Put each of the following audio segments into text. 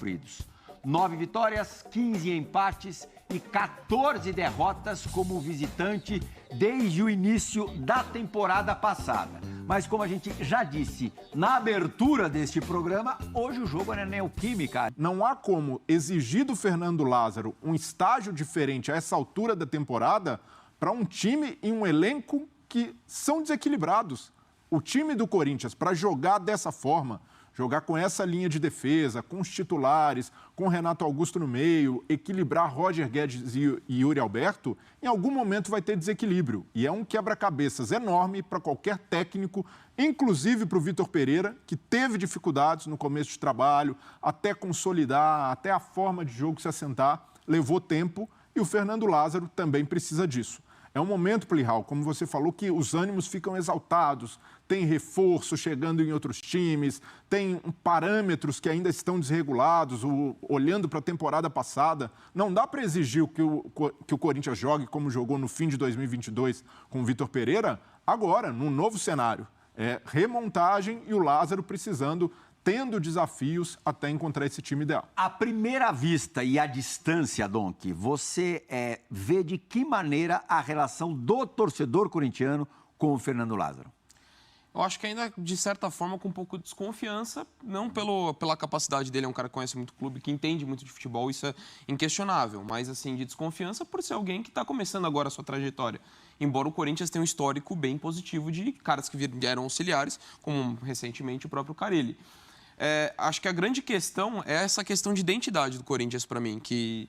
sofridos. 9 vitórias, 15 empates e 14 derrotas como visitante desde o início da temporada passada. Mas como a gente já disse na abertura deste programa, hoje o jogo é na Neoquímica. Não há como exigir do Fernando Lázaro um estágio diferente a essa altura da temporada para um time e um elenco que são desequilibrados. O time do Corinthians, para jogar dessa forma, jogar com essa linha de defesa, com os titulares, com Renato Augusto no meio, equilibrar Roger Guedes e Yuri Alberto, em algum momento vai ter desequilíbrio. E é um quebra-cabeças enorme para qualquer técnico, inclusive para o Vitor Pereira, que teve dificuldades no começo de trabalho, até consolidar, até a forma de jogo se assentar, levou tempo, e o Fernando Lázaro também precisa disso. É um momento, Plihal, como você falou, que os ânimos ficam exaltados, tem reforço chegando em outros times, tem parâmetros que ainda estão desregulados, olhando para a temporada passada. Não dá para exigir que o Corinthians jogue como jogou no fim de 2022 com o Vitor Pereira, agora, num novo cenário. É remontagem e o Lázaro precisando, tendo desafios até encontrar esse time ideal. À primeira vista e à distância, Donk, você vê de que maneira a relação do torcedor corintiano com o Fernando Lázaro? Eu acho que ainda, de certa forma, com um pouco de desconfiança, não pela capacidade dele, é um cara que conhece muito o clube, que entende muito de futebol, isso é inquestionável, mas, assim, de desconfiança por ser alguém que está começando agora a sua trajetória. Embora o Corinthians tenha um histórico bem positivo de caras que vieram auxiliares, como recentemente o próprio Carille. Acho que a grande questão é essa questão de identidade do Corinthians para mim, que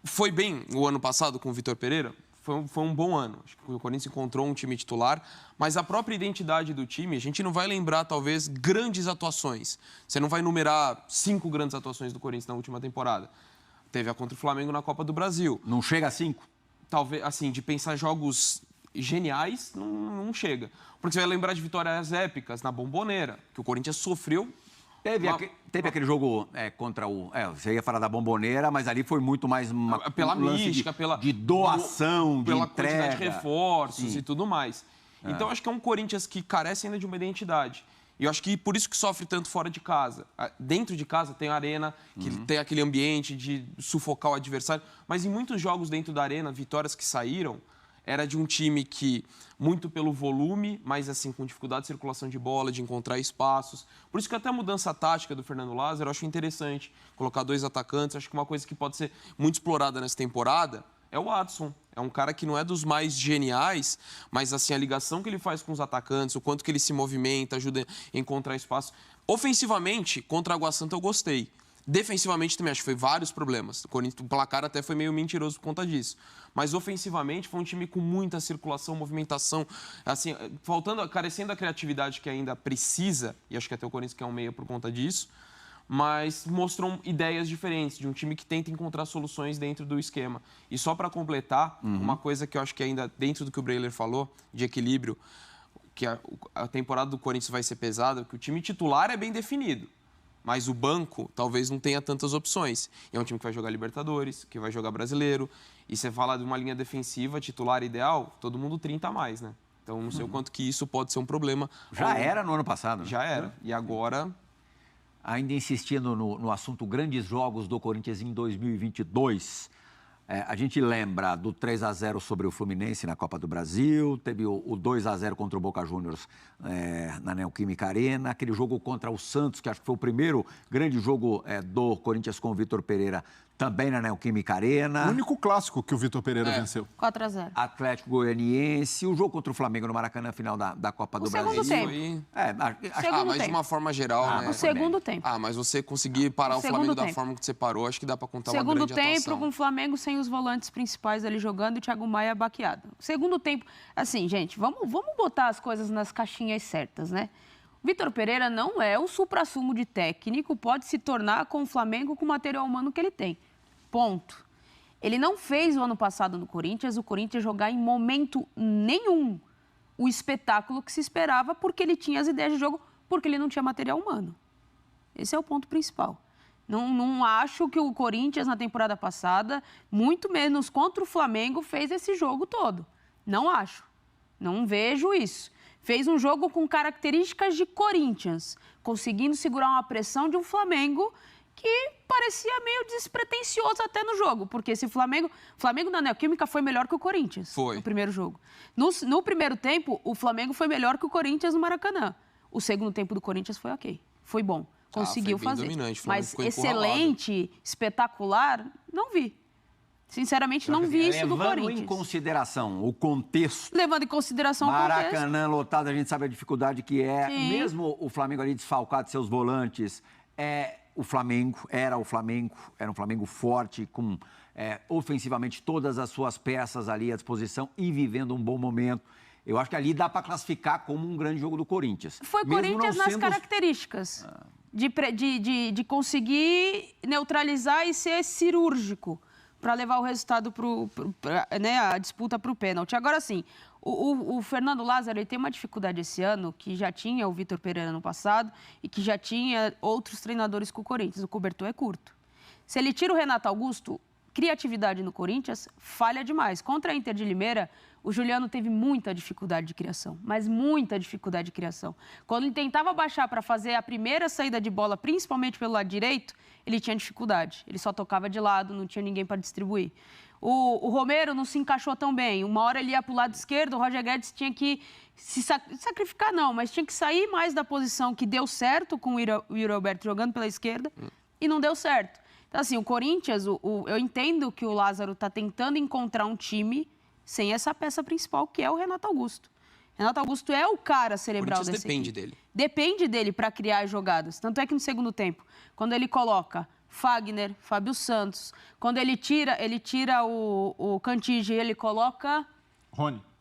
foi bem o ano passado com o Vitor Pereira, foi um bom ano. Acho que o Corinthians encontrou um time titular, mas a própria identidade do time, a gente não vai lembrar, talvez, grandes atuações. Você não vai numerar 5 grandes atuações do Corinthians na última temporada. Teve a contra o Flamengo na Copa do Brasil. Não chega a 5? Talvez, assim, de pensar jogos geniais, não chega. Porque você vai lembrar de vitórias épicas na Bombonera, que o Corinthians sofreu. Teve aquele jogo contra o... você ia falar da Bombonera, mas ali foi muito mais pela mística, de doação, de pela entrega. Quantidade de reforços e tudo mais. Então, acho que é um Corinthians que carece ainda de uma identidade. E eu acho que por isso que sofre tanto fora de casa. Dentro de casa tem a arena, que tem aquele ambiente de sufocar o adversário. Mas em muitos jogos dentro da arena, vitórias que saíram, era de um time que, muito pelo volume, mas assim, com dificuldade de circulação de bola, de encontrar espaços. Por isso que até a mudança tática do Fernando Lázaro, eu acho interessante. Colocar 2 atacantes, acho que uma coisa que pode ser muito explorada nessa temporada é o Adson. É um cara que não é dos mais geniais, mas assim, a ligação que ele faz com os atacantes, o quanto que ele se movimenta, ajuda a encontrar espaço. Ofensivamente, contra a Água Santa eu gostei. Defensivamente também, acho que foi vários problemas. O placar até foi meio mentiroso por conta disso. Mas ofensivamente foi um time com muita circulação, movimentação, assim, carecendo da criatividade que ainda precisa, e acho que até o Corinthians quer um meia por conta disso, mas mostrou ideias diferentes, de um time que tenta encontrar soluções dentro do esquema. E só para completar, uma coisa que eu acho que ainda dentro do que o Breiler falou, de equilíbrio, que a temporada do Corinthians vai ser pesada, que o time titular é bem definido. Mas o banco talvez não tenha tantas opções. É um time que vai jogar Libertadores, que vai jogar Brasileiro. E você fala de uma linha defensiva titular ideal, todo mundo 30 a mais, né? Então não sei o quanto que isso pode ser um problema. Já era no ano passado, né? Já era. E agora... Ainda insistindo no assunto grandes jogos do Corinthians em 2022... a gente lembra do 3-0 sobre o Fluminense na Copa do Brasil, teve o 2-0 contra o Boca Juniors na Neoquímica Arena, aquele jogo contra o Santos, que acho que foi o primeiro grande jogo do Corinthians com o Vitor Pereira, também na Neoquímica Arena. O único clássico que o Vitor Pereira venceu. 4-0. Atlético Goianiense, o jogo contra o Flamengo no Maracanã, final da Copa do Brasil. Segundo tempo. Mas de uma forma geral, né? O segundo tempo. Mas você conseguir parar o Flamengo da forma que você parou, acho que dá para contar uma grande atuação. Segundo tempo, com o Flamengo sem os volantes principais ali jogando e o Thiago Maia baqueado. Segundo tempo, assim, gente, vamos botar as coisas nas caixinhas certas, né? O Vitor Pereira não é o suprassumo de técnico, pode se tornar com o Flamengo com o material humano que ele tem. Ponto. Ele não fez o ano passado no Corinthians, o Corinthians jogar em momento nenhum o espetáculo que se esperava, porque ele tinha as ideias de jogo, porque ele não tinha material humano. Esse é o ponto principal. Não acho que o Corinthians, na temporada passada, muito menos contra o Flamengo, fez esse jogo todo. Não acho. Não vejo isso. Fez um jogo com características de Corinthians, conseguindo segurar uma pressão de um Flamengo que parecia meio despretensioso até no jogo, porque se o Flamengo na Neoquímica foi melhor que o Corinthians no primeiro jogo. No primeiro tempo, o Flamengo foi melhor que o Corinthians no Maracanã. O segundo tempo do Corinthians foi ok, foi bom, conseguiu fazer. Dominante, mas excelente, espetacular, não vi. Sinceramente, não vi isso do Corinthians. Levando em consideração o contexto. Levando em consideração o contexto. Maracanã lotado, a gente sabe a dificuldade que é. Sim. Mesmo o Flamengo ali desfalcado de seus volantes, era um Flamengo forte, com ofensivamente todas as suas peças ali à disposição e vivendo um bom momento. Eu acho que ali dá para classificar como um grande jogo do Corinthians. Foi Corinthians nas características de conseguir neutralizar e ser cirúrgico para levar o resultado a disputa para o pênalti. Agora, sim, o Fernando Lázaro ele tem uma dificuldade esse ano, que já tinha o Vitor Pereira no passado e que já tinha outros treinadores com o Corinthians. O cobertor é curto. Se ele tira o Renato Augusto, criatividade no Corinthians falha demais. Contra a Inter de Limeira, o Juliano teve muita dificuldade de criação, mas muita dificuldade de criação. Quando ele tentava baixar para fazer a primeira saída de bola, principalmente pelo lado direito, ele tinha dificuldade. Ele só tocava de lado, não tinha ninguém para distribuir. O Romero não se encaixou tão bem. Uma hora ele ia para o lado esquerdo, o Roger Guedes tinha que se sacrificar, não, mas tinha que sair mais da posição que deu certo com o Yuri Alberto jogando pela esquerda e não deu certo. Então, assim, o Corinthians, eu entendo que o Lázaro está tentando encontrar um time sem essa peça principal, que é o Renato Augusto. Renato Augusto é o cara cerebral desse depende dele. Depende dele para criar as jogadas. Tanto é que no segundo tempo, quando ele coloca Fagner, Fábio Santos, quando ele tira o Cantige, ele coloca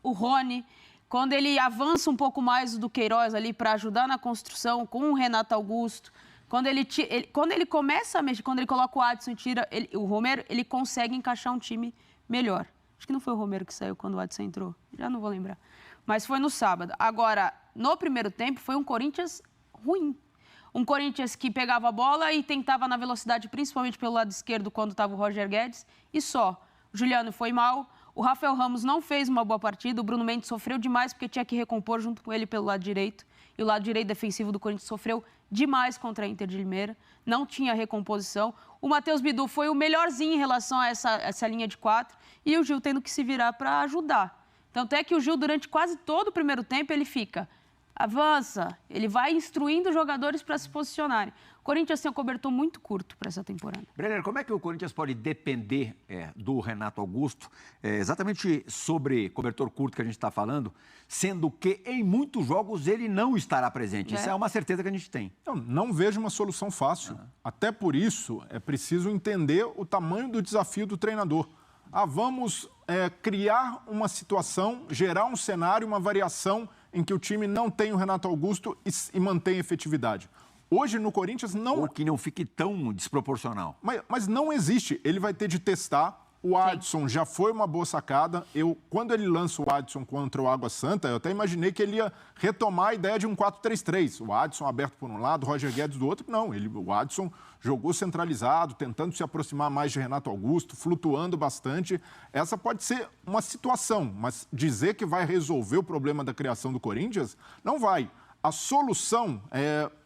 o Rony. Quando ele avança um pouco mais do Queiroz ali para ajudar na construção com o Renato Augusto. Quando ele começa a mexer, quando ele coloca o Adson e tira o Romero, ele consegue encaixar um time melhor. Acho que não foi o Romero que saiu quando o Adson entrou, já não vou lembrar. Mas foi no sábado. Agora, no primeiro tempo, foi um Corinthians ruim. Um Corinthians que pegava a bola e tentava na velocidade, principalmente pelo lado esquerdo, quando estava o Roger Guedes, e só. O Juliano foi mal, o Rafael Ramos não fez uma boa partida, o Bruno Mendes sofreu demais porque tinha que recompor junto com ele pelo lado direito. E o lado direito defensivo do Corinthians sofreu demais contra a Inter de Limeira, não tinha recomposição. O Matheus Bidu foi o melhorzinho em relação a essa linha de 4 e o Gil tendo que se virar para ajudar. Tanto é que o Gil, durante quase todo o primeiro tempo, ele fica, avança, ele vai instruindo os jogadores para se posicionarem. O Corinthians tem um cobertor muito curto para essa temporada. Brenner, como é que o Corinthians pode depender do Renato Augusto, exatamente sobre cobertor curto que a gente está falando, sendo que em muitos jogos ele não estará presente? Isso é uma certeza que a gente tem. Não vejo uma solução fácil. Até por isso, é preciso entender o tamanho do desafio do treinador. Vamos criar uma situação, gerar um cenário, uma variação em que o time não tem o Renato Augusto e mantém a efetividade. Hoje, no Corinthians, não... Ou que não fique tão desproporcional. Mas não existe. Ele vai ter de testar. O Adson já foi uma boa sacada. Quando ele lança o Adson contra o Água Santa, eu até imaginei que ele ia retomar a ideia de um 4-3-3. O Adson aberto por um lado, o Roger Guedes do outro. Não, o Adson jogou centralizado, tentando se aproximar mais de Renato Augusto, flutuando bastante. Essa pode ser uma situação, mas dizer que vai resolver o problema da criação do Corinthians, não vai. A solução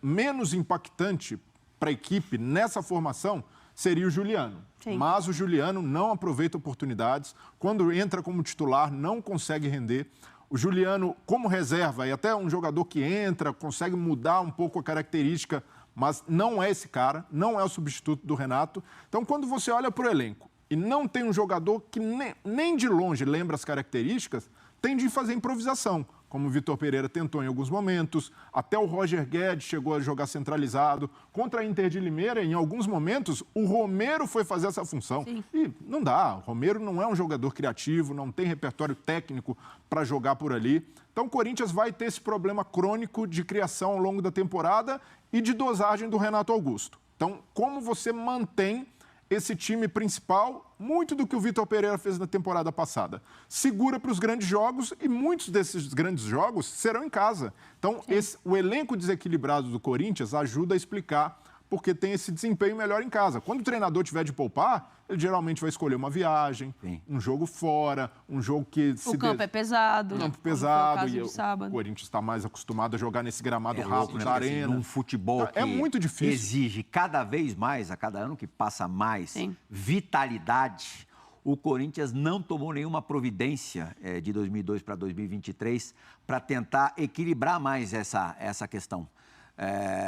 menos impactante para a equipe nessa formação seria o Juliano. Sim. Mas o Juliano não aproveita oportunidades. Quando entra como titular, não consegue render. O Juliano, como reserva, é até um jogador que entra, consegue mudar um pouco a característica, mas não é esse cara, não é o substituto do Renato. Então, quando você olha para o elenco e não tem um jogador que nem de longe lembra as características, tem de fazer improvisação, como o Vitor Pereira tentou em alguns momentos, até o Roger Guedes chegou a jogar centralizado. Contra a Inter de Limeira, em alguns momentos, o Romero foi fazer essa função. Sim. E não dá, o Romero não é um jogador criativo, não tem repertório técnico para jogar por ali. Então o Corinthians vai ter esse problema crônico de criação ao longo da temporada e de dosagem do Renato Augusto. Então, como você mantém esse time principal, muito do que o Vitor Pereira fez na temporada passada. Segura para os grandes jogos e muitos desses grandes jogos serão em casa. Então, o elenco desequilibrado do Corinthians ajuda a explicar porque tem esse desempenho melhor em casa. Quando o treinador tiver de poupar, ele geralmente vai escolher uma viagem, um jogo fora, um jogo que... O campo é pesado. O campo pesado. E o Corinthians está mais acostumado a jogar nesse gramado rápido da arena. Num futebol que muito difícil. Exige cada vez mais, a cada ano que passa mais, vitalidade. O Corinthians não tomou nenhuma providência de 2002 para 2023 para tentar equilibrar mais essa questão.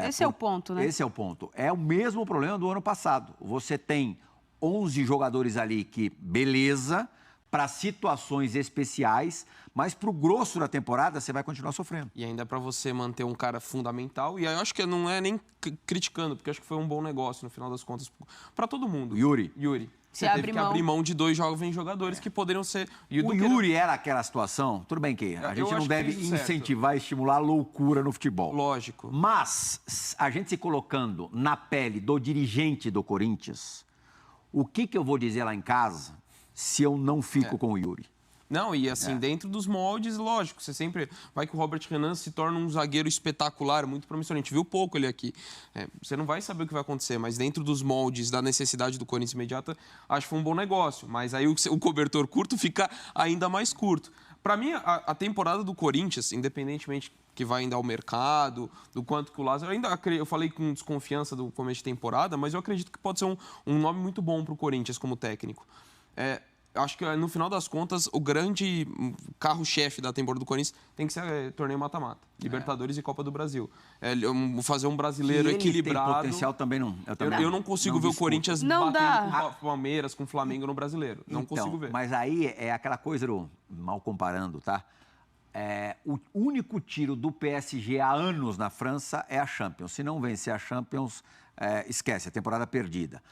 Esse é o ponto, né? Esse é o ponto. É o mesmo problema do ano passado. Você tem 11 jogadores ali que, beleza, para situações especiais, mas para o grosso da temporada você vai continuar sofrendo. E ainda para você manter um cara fundamental, e aí eu acho que não é nem criticando, porque eu acho que foi um bom negócio, no final das contas, para todo mundo. Yuri. Você teve que abrir mão de 2 jovens jogadores que poderiam ser... O Yuri era aquela situação, tudo bem que a gente não deve incentivar e estimular a loucura no futebol. Lógico. Mas a gente se colocando na pele do dirigente do Corinthians, o que eu vou dizer lá em casa se eu não fico com o Yuri? Não, e assim, dentro dos moldes, lógico, você sempre vai que o Robert Renan se torna um zagueiro espetacular, muito promissor. A gente viu pouco ele aqui. Você não vai saber o que vai acontecer, mas dentro dos moldes da necessidade do Corinthians imediata, acho que foi um bom negócio. Mas aí o cobertor curto fica ainda mais curto. Para mim, a temporada do Corinthians, independentemente que vai ainda ao mercado, do quanto que o Lázaro... Eu falei com desconfiança do começo de temporada, mas eu acredito que pode ser um nome muito bom para o Corinthians como técnico. Acho que, no final das contas, o grande carro-chefe da temporada do Corinthians tem que ser torneio mata-mata. Libertadores e Copa do Brasil. Fazer um brasileiro equilibrado. Tem potencial também não. Eu não consigo ver o Corinthians batendo com o Palmeiras, com o Flamengo no brasileiro. Não consigo ver. Mas aí é aquela coisa, mal comparando, tá? O único tiro do PSG há anos na França é a Champions. Se não vencer a Champions, esquece, a temporada perdida.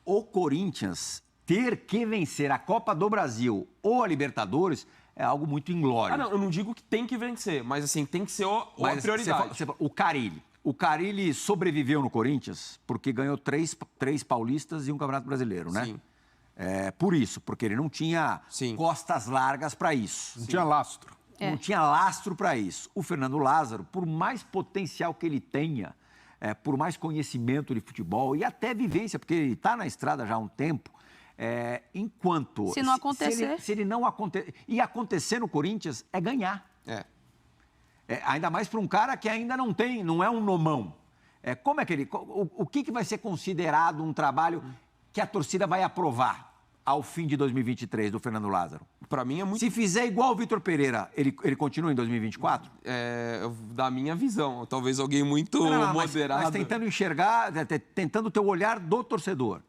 O Corinthians ter que vencer a Copa do Brasil ou a Libertadores é algo muito inglório. Não, eu não digo que tem que vencer, mas assim, tem que ser a prioridade. O Carille sobreviveu no Corinthians porque ganhou três paulistas e um Campeonato Brasileiro, né? Sim. Por isso, porque ele não tinha costas largas para isso. Não tinha lastro. Não tinha lastro para isso. O Fernando Lázaro, por mais potencial que ele tenha, por mais conhecimento de futebol e até vivência, porque ele está na estrada já há um tempo, enquanto... Se não acontecer... Se ele não acontecer... E acontecer no Corinthians é ganhar. Ainda mais para um cara que ainda não é um nomão. Como é que ele... O que vai ser considerado um trabalho que a torcida vai aprovar ao fim de 2023 do Fernando Lázaro? Para mim é muito... Se fizer igual o Vitor Pereira, ele continua em 2024? Da minha visão. Talvez alguém muito moderado. Mas tentando enxergar, tentando ter o olhar do torcedor.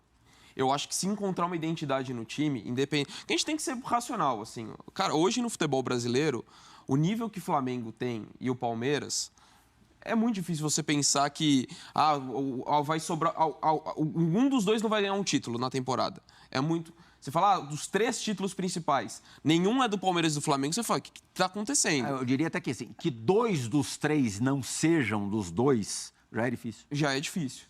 Eu acho que se encontrar uma identidade no time, independente... A gente tem que ser racional, assim. Cara, hoje no futebol brasileiro, o nível que o Flamengo tem e o Palmeiras, é muito difícil você pensar que vai sobrar... um dos dois não vai ganhar um título na temporada. É muito... Você fala, dos 3 títulos principais, nenhum é do Palmeiras e do Flamengo, você fala, o que está acontecendo? Eu diria até que assim, que 2 dos 3 não sejam dos 2, já é difícil. Já é difícil.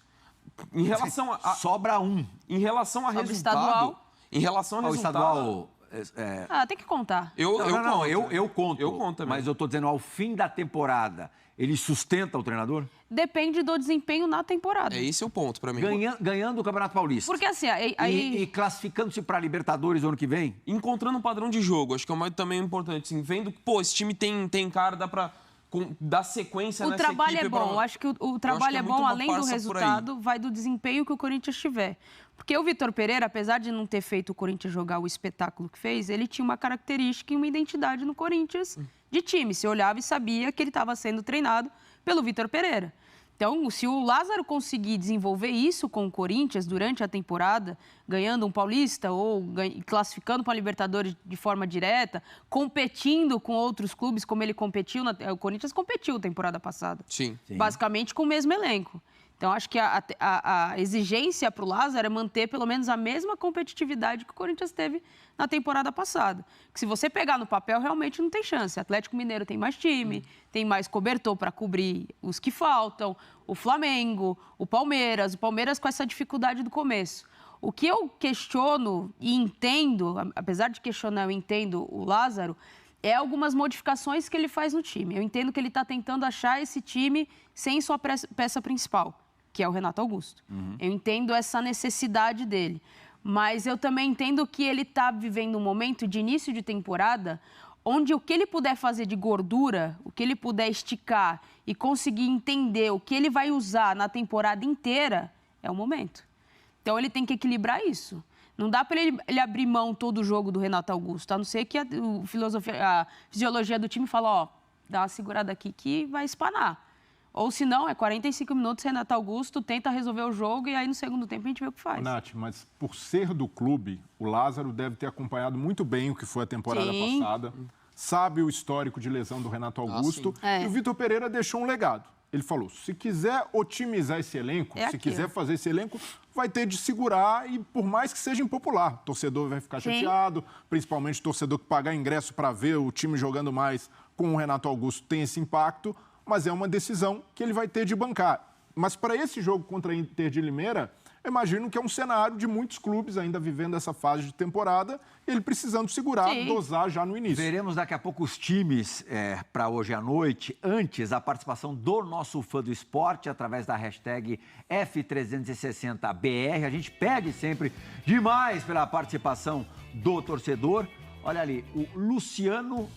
Em relação a... Sobra um. Em relação a resultado... Estadual. Em relação ao resultado... Estadual... tem que contar. Eu conto. Eu conto também. Mas eu estou dizendo, ao fim da temporada, ele sustenta o treinador? Depende do desempenho na temporada. Esse é o ponto para mim. Ganhando o Campeonato Paulista. Porque assim... E classificando-se para a Libertadores no ano que vem? Encontrando um padrão de jogo. Acho que é o mais também importante. Assim, vendo que, esse time tem cara, dá para... dar sequência nessa equipe. O trabalho é bom. Acho que o trabalho é bom, além do resultado, vai do desempenho que o Corinthians tiver. Porque o Vitor Pereira, apesar de não ter feito o Corinthians jogar o espetáculo que fez, ele tinha uma característica e uma identidade no Corinthians de time. Você olhava e sabia que ele estava sendo treinado pelo Vitor Pereira. Então, se o Lázaro conseguir desenvolver isso com o Corinthians durante a temporada, ganhando um Paulista ou classificando para a Libertadores de forma direta, competindo com outros clubes como ele competiu, o Corinthians competiu na temporada passada. Sim. Basicamente com o mesmo elenco. Então, acho que a exigência para o Lázaro é manter pelo menos a mesma competitividade que o Corinthians teve na temporada passada. Que se você pegar no papel, realmente não tem chance. O Atlético Mineiro tem mais time, tem mais cobertor para cobrir os que faltam, o Flamengo, o Palmeiras com essa dificuldade do começo. O que eu questiono e entendo, apesar de questionar, eu entendo o Lázaro, é algumas modificações que ele faz no time. Eu entendo que ele está tentando achar esse time sem sua peça principal, que é o Renato Augusto. Eu entendo essa necessidade dele. Mas eu também entendo que ele está vivendo um momento de início de temporada onde o que ele puder fazer de gordura, o que ele puder esticar e conseguir entender o que ele vai usar na temporada inteira, é o momento. Então, ele tem que equilibrar isso. Não dá para ele abrir mão todo o jogo do Renato Augusto, a não ser que a fisiologia do time fala, ó, dá uma segurada aqui que vai espanar. Ou se não, é 45 minutos, Renato Augusto tenta resolver o jogo e aí no segundo tempo a gente vê o que faz. Nath, mas por ser do clube, o Lázaro deve ter acompanhado muito bem o que foi a temporada passada, sabe o histórico de lesão do Renato Augusto e o Vitor Pereira deixou um legado. Ele falou, se quiser otimizar esse elenco, se quiser fazer esse elenco, vai ter de segurar e por mais que seja impopular, o torcedor vai ficar chateado, principalmente o torcedor que pagar ingresso para ver o time jogando mais com o Renato Augusto tem esse impacto, mas é uma decisão que ele vai ter de bancar. Mas para esse jogo contra a Inter de Limeira, eu imagino que é um cenário de muitos clubes ainda vivendo essa fase de temporada, ele precisando segurar, dosar já no início. Veremos daqui a pouco os times para hoje à noite. Antes, a participação do nosso fã do esporte através da hashtag F360BR. A gente pede sempre demais pela participação do torcedor. Olha ali, o Luciano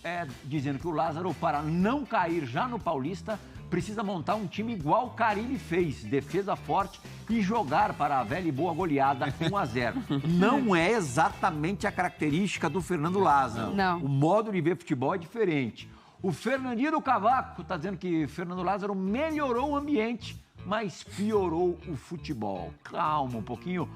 dizendo que o Lázaro, para não cair já no Paulista, precisa montar um time igual o Carille fez, defesa forte e jogar para a velha e boa goleada 1-0. Não é exatamente a característica do Fernando Lázaro. Não. O modo de ver futebol é diferente. O Fernandinho do Cavaco está dizendo que Fernando Lázaro melhorou o ambiente, mas piorou o futebol. Calma um pouquinho.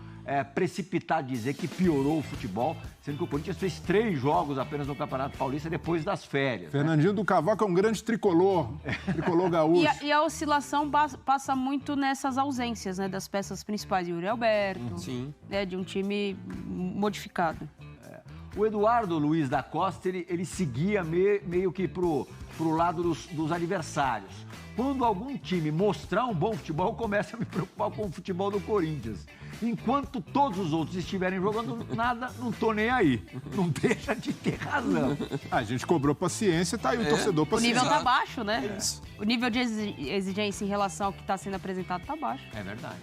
Precipitado dizer que piorou o futebol, sendo que o Corinthians fez 3 jogos apenas no Campeonato Paulista depois das férias. Fernandinho do Cavaco é um grande tricolor gaúcho. E a oscilação passa muito nessas ausências, né, das peças principais, Yuri Alberto, de um time modificado. O Eduardo Luiz da Costa, ele seguia meio que pro lado dos adversários. Quando algum time mostrar um bom futebol, eu começo a me preocupar com o futebol do Corinthians. Enquanto todos os outros estiverem jogando nada, não tô nem aí. Não deixa de ter razão. A gente cobrou paciência, tá aí o torcedor O paciência. nível tá baixo, né? O nível de exigência em relação ao que está sendo apresentado tá baixo. É verdade.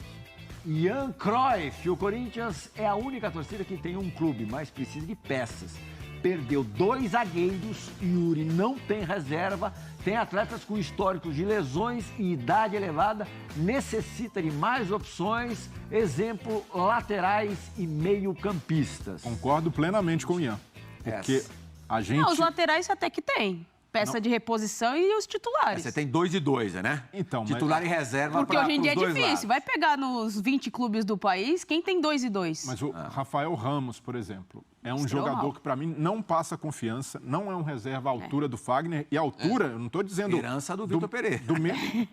Ian Cruyff, o Corinthians é a única torcida que tem um clube, mas precisa de peças. Perdeu 2 zagueiros, Yuri não tem reserva, tem atletas com históricos de lesões e idade elevada, necessita de mais opções, exemplo, laterais e meio-campistas. Concordo plenamente com o Ian, porque a gente... Não, os laterais até que tem. Peça de reposição e os titulares. Você tem 2 e 2, né? Então, titular e reserva. Porque hoje em dia é difícil. Lados. Vai pegar nos 20 clubes do país, quem tem 2 e 2? Mas o Rafael Ramos, por exemplo, é um jogador que para mim não passa confiança, não é um reserva à altura do Fagner. E a altura, eu não estou dizendo... Herança do Vitor Pereira.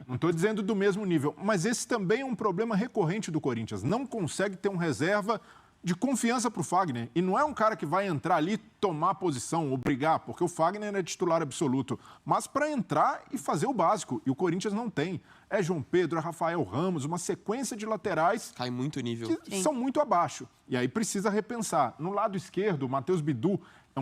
Não estou dizendo do mesmo nível. Mas esse também é um problema recorrente do Corinthians. Não consegue ter um reserva de confiança para o Fagner. E não é um cara que vai entrar ali, tomar posição ou brigar, porque o Fagner é titular absoluto. Mas para entrar e fazer o básico. E o Corinthians não tem. É João Pedro, é Rafael Ramos, uma sequência de laterais... Cai muito o nível. Que são muito abaixo. E aí precisa repensar. No lado esquerdo, o Matheus Bidu é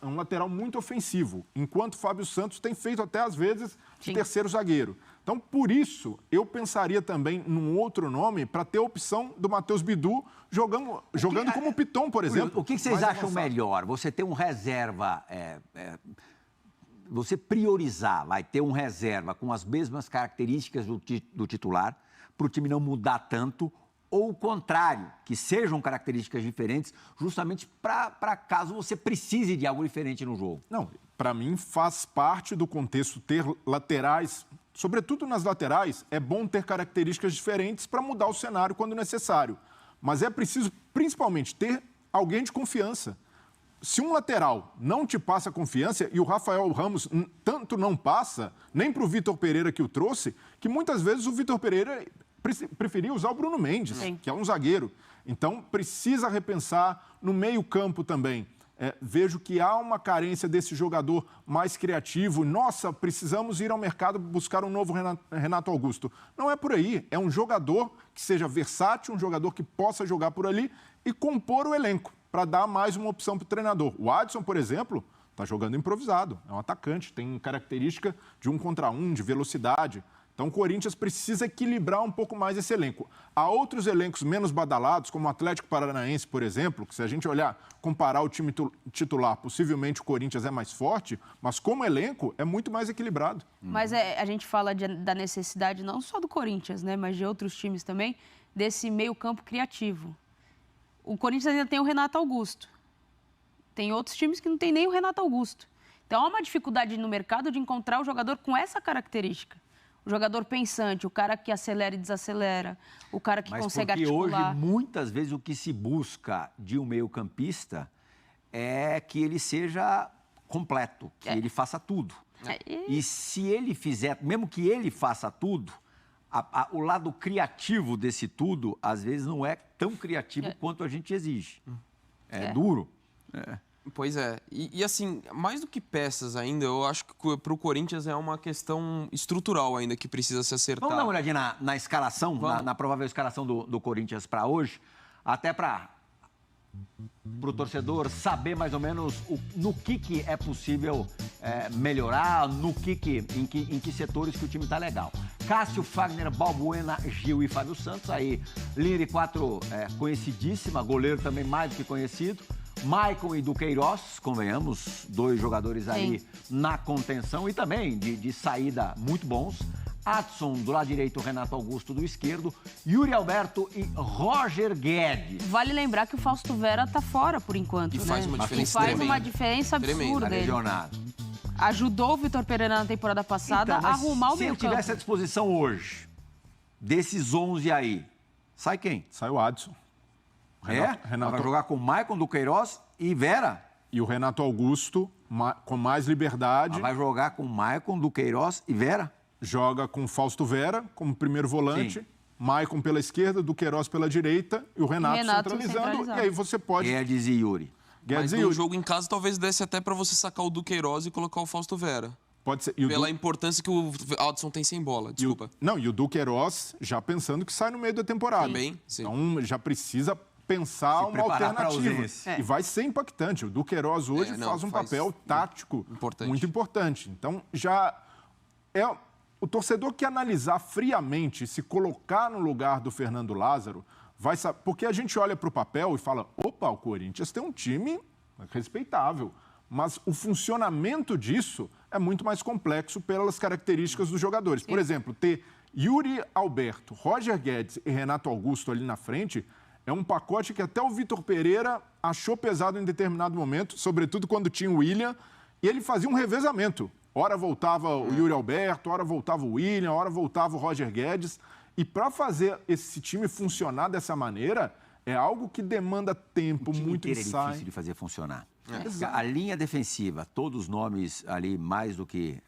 um lateral muito ofensivo, enquanto o Fábio Santos tem feito até, às vezes, de terceiro zagueiro. Então, por isso, eu pensaria também num outro nome para ter a opção do Matheus Bidu jogando como Piton, por exemplo. O que vocês acham melhor? Você ter um reserva... Você priorizar, vai ter um reserva com as mesmas características do titular, para o time não mudar tanto, ou o contrário, que sejam características diferentes, justamente para caso você precise de algo diferente no jogo. Não, para mim faz parte do contexto ter laterais, sobretudo nas laterais, é bom ter características diferentes para mudar o cenário quando necessário. Mas é preciso, principalmente, ter alguém de confiança. Se um lateral não te passa confiança, e o Rafael Ramos tanto não passa, nem para o Vitor Pereira que o trouxe, que muitas vezes o Vitor Pereira preferia usar o Bruno Mendes, que é um zagueiro. Então, precisa repensar no meio-campo também. Vejo que há uma carência desse jogador mais criativo. Nossa, precisamos ir ao mercado buscar um novo Renato Augusto. Não é por aí. É um jogador que seja versátil, um jogador que possa jogar por ali e compor o elenco, para dar mais uma opção para o treinador. O Adson, por exemplo, está jogando improvisado. É um atacante, tem característica de 1 contra 1, de velocidade. Então, o Corinthians precisa equilibrar um pouco mais esse elenco. Há outros elencos menos badalados, como o Atlético Paranaense, por exemplo, que se a gente olhar, comparar o time titular, possivelmente o Corinthians é mais forte, mas como elenco é muito mais equilibrado. Mas a gente fala da necessidade não só do Corinthians, né, mas de outros times também, desse meio-campo criativo. O Corinthians ainda tem o Renato Augusto. Tem outros times que não tem nem o Renato Augusto. Então, há uma dificuldade no mercado de encontrar o jogador com essa característica. O jogador pensante, o cara que acelera e desacelera, o cara que consegue articular. Mas hoje, muitas vezes, o que se busca de um meio-campista é que ele seja completo, que ele faça tudo. E se ele fizer, mesmo que ele faça tudo, o lado criativo desse tudo, às vezes, não é tão criativo quanto a gente exige. É duro. Pois é. E assim, mais do que peças ainda, eu acho que para o Corinthians é uma questão estrutural ainda que precisa se acertar. Vamos dar uma olhadinha na escalação, na provável escalação do Corinthians para hoje, até para o torcedor saber mais ou menos no que é possível melhorar, em que setores que o time está legal. Cássio, Fagner, Balbuena, Gil e Fábio Santos. Aí, linha de 4 conhecidíssima, goleiro também mais do que conhecido. Maicon e Duqueiroz, convenhamos, 2 jogadores aí na contenção e também de saída muito bons. Adson do lado direito, Renato Augusto do esquerdo, Yuri Alberto e Roger Guedes. Vale lembrar que o Fausto Vera tá fora por enquanto, E faz uma diferença faz uma diferença absurda. Lesionado. Ajudou o Vitor Pereira na temporada passada a arrumar o meio campo. Se ele tivesse à disposição hoje, desses 11 aí, sai quem? Sai o Adson. Renato vai jogar com Maicon, Duqueiroz e Vera. E o Renato Augusto, com mais liberdade. Vai jogar com Maicon, Duqueiroz e Vera? Joga com Fausto Vera como primeiro volante, Maicon pela esquerda, Duqueiroz pela direita e o Renato centralizando. E aí você pode... Guedes e Yuri. Mas no jogo em casa talvez desse até para você sacar o Duqueiroz e colocar o Fausto Vera. Pode ser. Pela importância que o Adson tem sem bola, desculpa. E o Duqueiroz já pensando que sai no meio da temporada. Também, sim. Então já precisa pensar uma alternativa. E vai ser impactante. O Duqueiroz hoje faz um papel tático muito importante. Então já é o torcedor que analisar friamente, se colocar no lugar do Fernando Lázaro, vai saber, porque a gente olha para o papel e fala, opa, o Corinthians tem um time respeitável, mas o funcionamento disso é muito mais complexo pelas características dos jogadores. Por exemplo, ter Yuri Alberto, Roger Guedes e Renato Augusto ali na frente é um pacote que até o Vitor Pereira achou pesado em determinado momento, sobretudo quando tinha o William, e ele fazia um revezamento. Ora voltava o Yuri Alberto, ora voltava o William, ora voltava o Roger Guedes. E para fazer esse time funcionar dessa maneira, é algo que demanda tempo, muito ensaio. É difícil de fazer funcionar. A linha defensiva, todos os nomes ali mais do que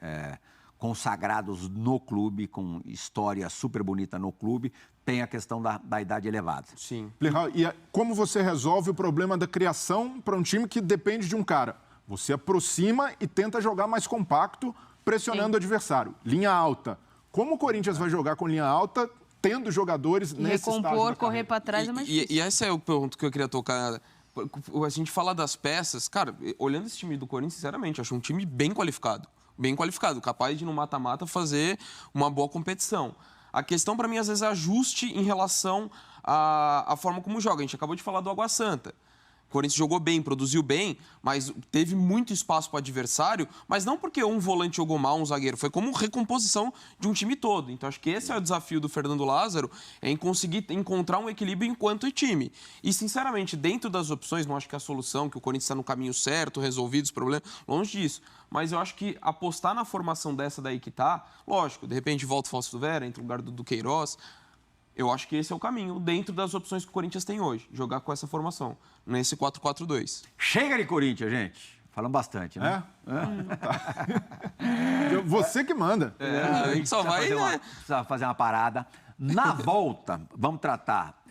consagrados no clube, com história super bonita no clube, tem a questão da idade elevada. Sim. E como você resolve o problema da criação para um time que depende de um cara? Você aproxima e tenta jogar mais compacto, pressionando o adversário. Linha alta. Como o Corinthians vai jogar com linha alta, tendo jogadores nesse estágio da recompor, correr para trás é mais difícil. E esse é o ponto que eu queria tocar. A gente fala das peças, cara, olhando esse time do Corinthians, sinceramente, eu acho um time bem qualificado. Bem qualificado, capaz de no mata-mata fazer uma boa competição. A questão, para mim, às vezes, é ajuste em relação à forma como joga. A gente acabou de falar do Água Santa. O Corinthians jogou bem, produziu bem, mas teve muito espaço para o adversário, mas não porque um volante jogou mal, um zagueiro, foi como recomposição de um time todo. Então, acho que esse é o desafio do Fernando Lázaro, é em conseguir encontrar um equilíbrio enquanto time. E, sinceramente, dentro das opções, não acho que é a solução, que o Corinthians está no caminho certo, resolvido os problemas, longe disso. Mas eu acho que apostar na formação dessa daí que tá, lógico, de repente volta o Fausto Vera, entra no lugar do Duqueiroz. Eu acho que esse é o caminho, dentro das opções que o Corinthians tem hoje, jogar com essa formação, nesse 4-4-2. Chega de Corinthians, gente. Falamos bastante, né? Tá. Você que manda. A gente só vai... Precisa fazer uma parada. Na volta, vamos tratar